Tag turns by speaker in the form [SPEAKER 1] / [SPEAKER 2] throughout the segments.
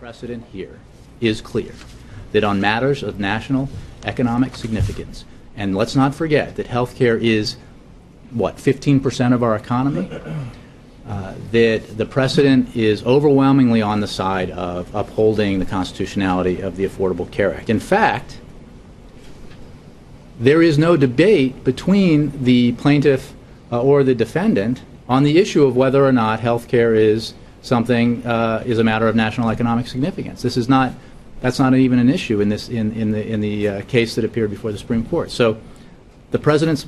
[SPEAKER 1] precedent here is clear that on matters of national economic significance, and let's not forget that healthcare is, what, 15% of our economy, that the precedent is overwhelmingly on the side of upholding the constitutionality of the Affordable Care Act. In fact, there is no debate between the plaintiff or the defendant on the issue of whether or not health care is something is a matter of national economic significance. This is not. That's not even an issue in this in the case that appeared before the Supreme Court. So, the president's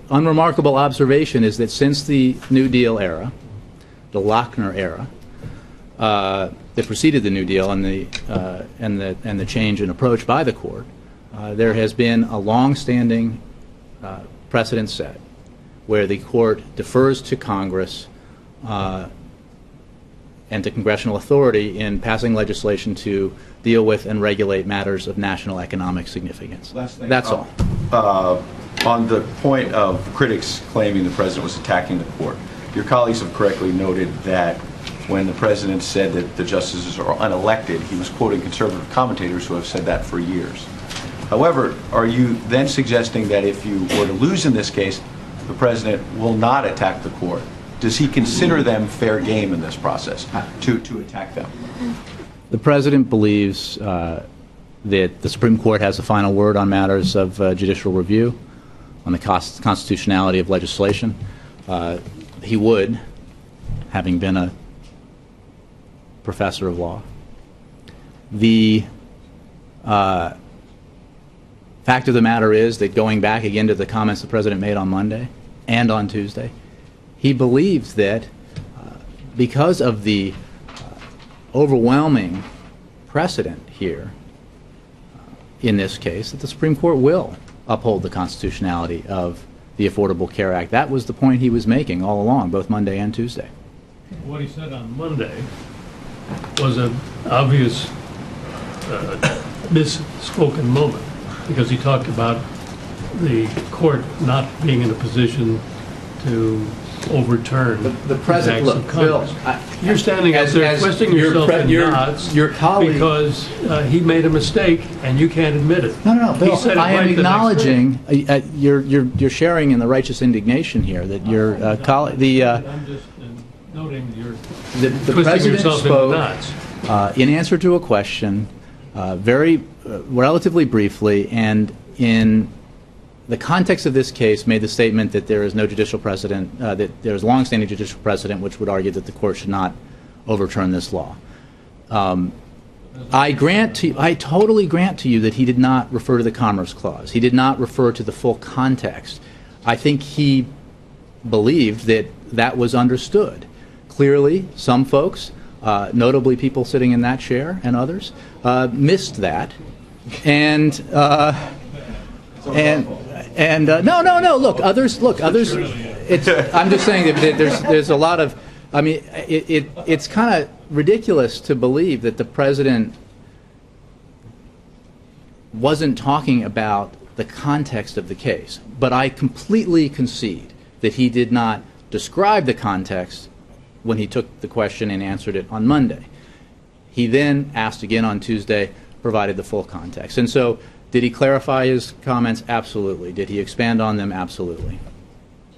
[SPEAKER 1] unremarkable observation is that since the New Deal era, the Lochner era, that preceded the New Deal and the change in approach by the court, there has been a long-standing precedent set where the court defers to Congress and to congressional authority in passing legislation to deal with and regulate matters of national economic significance. That's all.
[SPEAKER 2] On the point of critics claiming the president was attacking the court, your colleagues have correctly noted that when the president said that the justices are unelected, he was quoting conservative commentators who have said that for years. However, are you then suggesting that if you were to lose in this case, the president will not attack the court? Does he consider them fair game in this process to attack them?
[SPEAKER 1] The president believes that the Supreme Court has the final word on matters of judicial review, on the constitutionality of legislation. He would, having been a professor of law. The fact of the matter is that going back again to the comments the president made on Monday and on Tuesday, he believes that because of the overwhelming precedent here in this case, that the Supreme Court will uphold the constitutionality of the Affordable Care Act. That was the point he was making all along, both Monday and Tuesday.
[SPEAKER 3] What he said on Monday was an obvious misspoken moment, because he talked about the court not being in a position to overturn
[SPEAKER 1] the president.
[SPEAKER 3] Look, Bill, you're standing up there twisting yourself in knots because he made a mistake and you can't admit it.
[SPEAKER 1] No, Bill. I am acknowledging you're sharing in the righteous indignation here that your colleague.
[SPEAKER 3] I'm just noting you're
[SPEAKER 1] the
[SPEAKER 3] twisting
[SPEAKER 1] president
[SPEAKER 3] yourself
[SPEAKER 1] spoke
[SPEAKER 3] in knots.
[SPEAKER 1] In answer to a question, very relatively briefly, and in the context of this case, made the statement that there is no judicial precedent, that there is long-standing judicial precedent which would argue that the court should not overturn this law. I totally grant to you that he did not refer to the Commerce Clause. He did not refer to the full context. I think he believed that that was understood. Clearly, some folks, notably people sitting in that chair and others, missed that, and no. Look, others. I'm just saying that there's a lot of. I mean, it's kind of ridiculous to believe that the president wasn't talking about the context of the case. But I completely concede that he did not describe the context when he took the question and answered it on Monday. He then asked again on Tuesday, provided the full context, and so. Did he clarify his comments? Absolutely. Did he expand on them? Absolutely.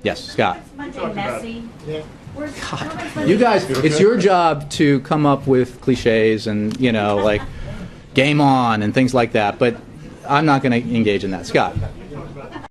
[SPEAKER 1] Yes, Scott.
[SPEAKER 4] Monday messy.
[SPEAKER 1] God, you guys, it's your job to come up with cliches and, like game on and things like that, but I'm not going to engage in that. Scott.